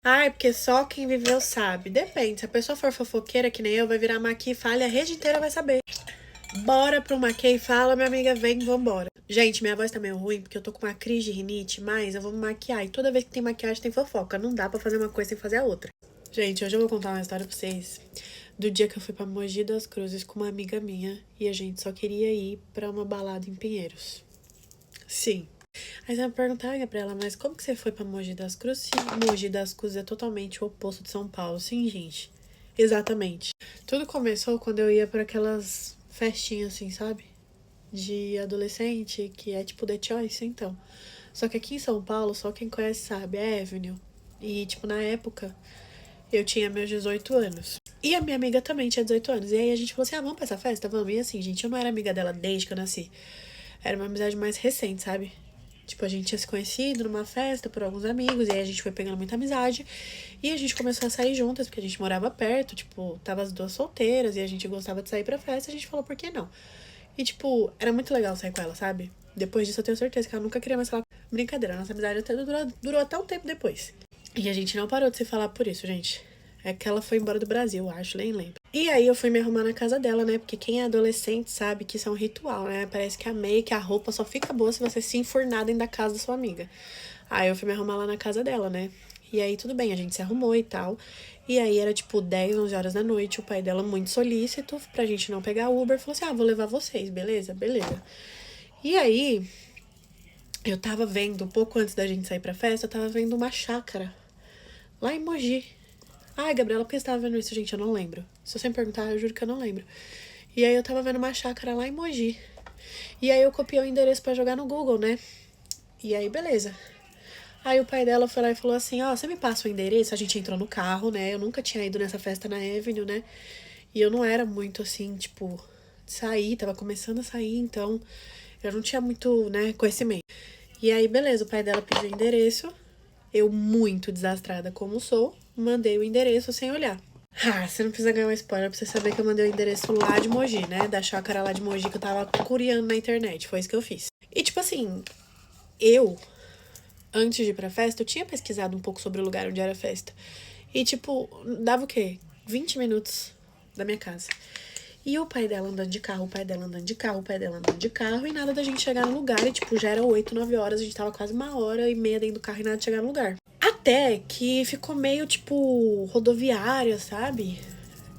Ai, porque só quem viveu sabe. Depende. Se a pessoa for fofoqueira, que nem eu, vai virar Maqui e fala e a rede inteira vai saber. Bora pro Maqui e fala, minha amiga, vem, vambora. Gente, minha voz tá meio ruim porque eu tô com uma crise de rinite, mas eu vou me maquiar. E toda vez que tem maquiagem tem fofoca. Não dá pra fazer uma coisa sem fazer a outra. Gente, hoje eu vou contar uma história pra vocês do dia que eu fui pra Mogi das Cruzes com uma amiga minha e a gente só queria ir pra uma balada em Pinheiros. Sim. Aí você vai perguntar, Gabriela, mas como que você foi pra Mogi das Cruzes se Mogi das Cruzes é totalmente o oposto de São Paulo? Sim, gente. Exatamente. Tudo começou quando eu ia pra aquelas festinhas assim, sabe? De adolescente, que é tipo The Choice, então. Só que aqui em São Paulo, só quem conhece sabe, é Avenue. E, tipo, na época, eu tinha meus 18 anos. E a minha amiga também tinha 18 anos. E aí a gente falou assim, vamos pra essa festa? Vamos. E assim, gente, eu não era amiga dela desde que eu nasci. Era uma amizade mais recente, sabe? Tipo, a gente tinha se conhecido numa festa por alguns amigos, e aí a gente foi pegando muita amizade. E a gente começou a sair juntas, porque a gente morava perto, tipo, tava as duas solteiras, e a gente gostava de sair pra festa, a gente falou, por que não? E, tipo, era muito legal sair com ela, sabe? Depois disso eu tenho certeza que ela nunca queria mais falar. Brincadeira, nossa amizade até durou até um tempo depois. E a gente não parou de se falar por isso, gente. É que ela foi embora do Brasil, eu acho, nem lembro. E aí eu fui me arrumar na casa dela, né? Porque quem é adolescente sabe que isso é um ritual, né? Parece que a make, a roupa só fica boa se você se enfurnar dentro da casa da sua amiga. Aí eu fui me arrumar lá na casa dela, né? E aí tudo bem, a gente se arrumou e tal. E aí era tipo 10, 11 horas da noite, o pai dela muito solícito pra gente não pegar Uber, falou assim: vou levar vocês, beleza? Beleza. E aí eu tava vendo, um pouco antes da gente sair pra festa, eu tava vendo uma chácara lá em Mogi. Ai, Gabriela, por que você tava vendo isso, gente? Eu não lembro. Se você me perguntar, eu juro que eu não lembro. E aí eu tava vendo uma chácara lá em Mogi. E aí eu copiei o endereço pra jogar no Google, né? E aí, beleza. Aí o pai dela foi lá e falou assim, você me passa o endereço? A gente entrou no carro, né? Eu nunca tinha ido nessa festa na Avenue, né? E eu não era muito assim, tipo, de sair, tava começando a sair, então eu não tinha muito, né, conhecimento. E aí, beleza, o pai dela pediu o endereço. Eu, muito desastrada como sou, mandei o endereço sem olhar. Você não precisa ganhar um spoiler pra você saber que eu mandei o endereço lá de Mogi, né? Da chácara lá de Mogi que eu tava curiando na internet. Foi isso que eu fiz. E, tipo assim, eu, antes de ir pra festa, eu tinha pesquisado um pouco sobre o lugar onde era a festa. E, tipo, dava o quê? 20 minutos da minha casa. E o pai dela andando de carro, o pai dela andando de carro, o pai dela andando de carro, e nada da gente chegar no lugar. E, tipo, já era 8, 9 horas, a gente tava quase 1h30 dentro do carro e nada de chegar no lugar. Até que ficou meio, tipo, rodoviária, sabe?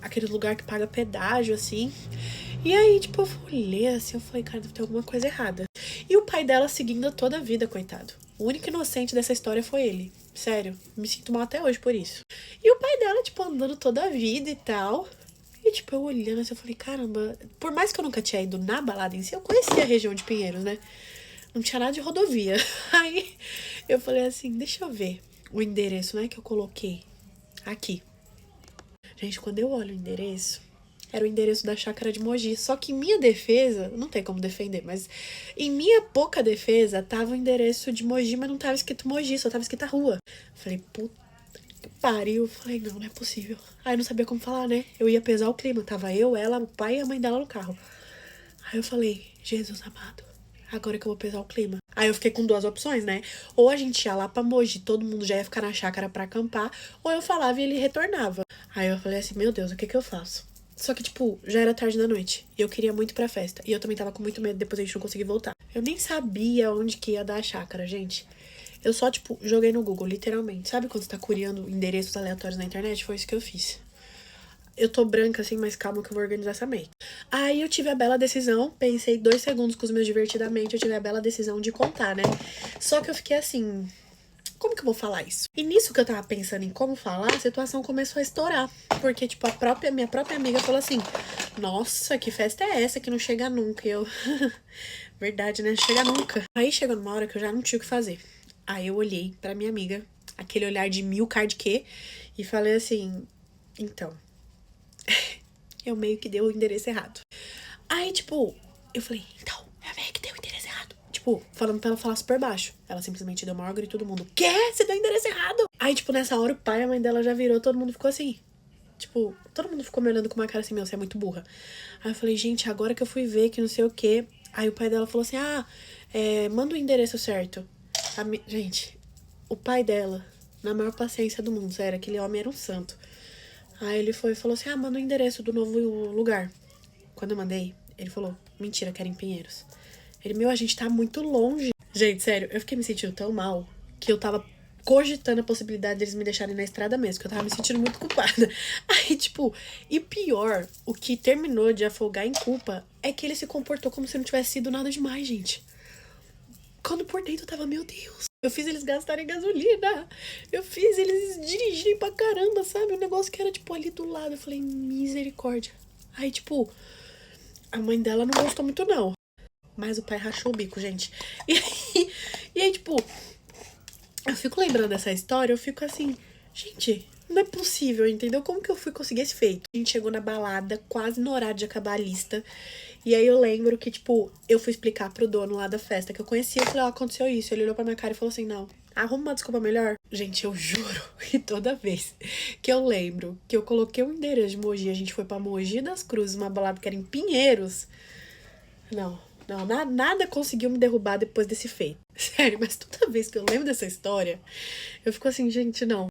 Aquele lugar que paga pedágio, assim. E aí, tipo, eu olhei assim, eu falei, cara, deve ter alguma coisa errada. E o pai dela seguindo toda a vida, coitado. O único inocente dessa história foi ele. Sério, me sinto mal até hoje por isso. E o pai dela, tipo, andando toda a vida e tal. E, tipo, eu olhando assim, eu falei, caramba, por mais que eu nunca tinha ido na balada em si, eu conhecia a região de Pinheiros, né? Não tinha nada de rodovia. Aí eu falei assim, deixa eu ver o endereço, né, que eu coloquei aqui. Gente, quando eu olho o endereço, era o endereço da chácara de Mogi. Só que em minha defesa, não tem como defender, mas em minha pouca defesa, tava o endereço de Mogi, mas não tava escrito Mogi, só tava escrita rua. Falei, puta que pariu. Falei, não é possível. Aí eu não sabia como falar, né? Eu ia pesar o clima. Tava eu, ela, o pai e a mãe dela no carro. Aí eu falei, Jesus amado, agora que eu vou pesar o clima. Aí eu fiquei com duas opções, né? Ou a gente ia lá pra Mogi, todo mundo já ia ficar na chácara pra acampar, ou eu falava e ele retornava. Aí eu falei assim, meu Deus, o que que eu faço? Só que, tipo, já era tarde da noite. E eu queria muito ir pra festa. E eu também tava com muito medo, depois a gente não conseguir voltar. Eu nem sabia onde que ia dar a chácara, gente. Eu só, tipo, joguei no Google, literalmente. Sabe quando você tá curiando endereços aleatórios na internet? Foi isso que eu fiz. Eu tô branca assim, mas calma que eu vou organizar essa make. Aí eu tive a bela decisão, pensei 2 segundos com os meus divertidamente, eu tive a bela decisão de contar, né? Só que eu fiquei assim, como que eu vou falar isso? E nisso que eu tava pensando em como falar, a situação começou a estourar. Porque, tipo, minha própria amiga falou assim, nossa, que festa é essa que não chega nunca? E eu, verdade, né? Chega nunca. Aí chegou numa hora que eu já não tinha o que fazer. Aí eu olhei pra minha amiga, aquele olhar de mil card que, e falei assim, então, eu meio que dei o endereço errado. Aí, tipo, eu falei, então, eu meio que dei o endereço errado. Tipo, falando pra ela falar super baixo. Ela simplesmente deu maior grito e todo mundo, quê? Você deu o endereço errado? Aí, tipo, nessa hora o pai e a mãe dela já virou, todo mundo ficou assim. Tipo, todo mundo ficou me olhando com uma cara assim, meu, você é muito burra. Aí eu falei, gente, agora que eu fui ver que não sei o quê. Aí o pai dela falou assim, manda o endereço certo. Gente, o pai dela, Na maior paciência do mundo, sério, aquele homem era um santo. Aí ele foi e falou assim, manda o endereço do novo lugar. Quando eu mandei, ele falou, mentira, que era em Pinheiros. Ele, a gente tá muito longe. Gente, sério, eu fiquei me sentindo tão mal que eu tava cogitando a possibilidade deles me deixarem na estrada mesmo, que eu tava me sentindo muito culpada. Aí, tipo, e pior, o que terminou de afogar em culpa é que ele se comportou como se não tivesse sido nada demais, gente. Quando por dentro eu tava, meu Deus, eu fiz eles gastarem gasolina, eu fiz eles dirigirem pra caramba, sabe? Um negócio que era, tipo, ali do lado. Eu falei, misericórdia. Aí, tipo, a mãe dela não gostou muito, não. Mas o pai rachou o bico, gente. E aí, tipo, eu fico lembrando dessa história, eu fico assim, gente, não é possível, entendeu? Como que eu fui conseguir esse feito? A gente chegou na balada, quase no horário de acabar a lista. E aí eu lembro que, tipo, eu fui explicar pro dono lá da festa que eu conhecia. Eu falei, aconteceu isso. Ele olhou pra minha cara e falou assim, não, arruma uma desculpa melhor. Gente, eu juro que toda vez que eu lembro que eu coloquei o endereço de Mogi, a gente foi pra Mogi das Cruzes, uma balada que era em Pinheiros. Não, nada conseguiu me derrubar depois desse feito. Sério, mas toda vez que eu lembro dessa história, eu fico assim, gente, não.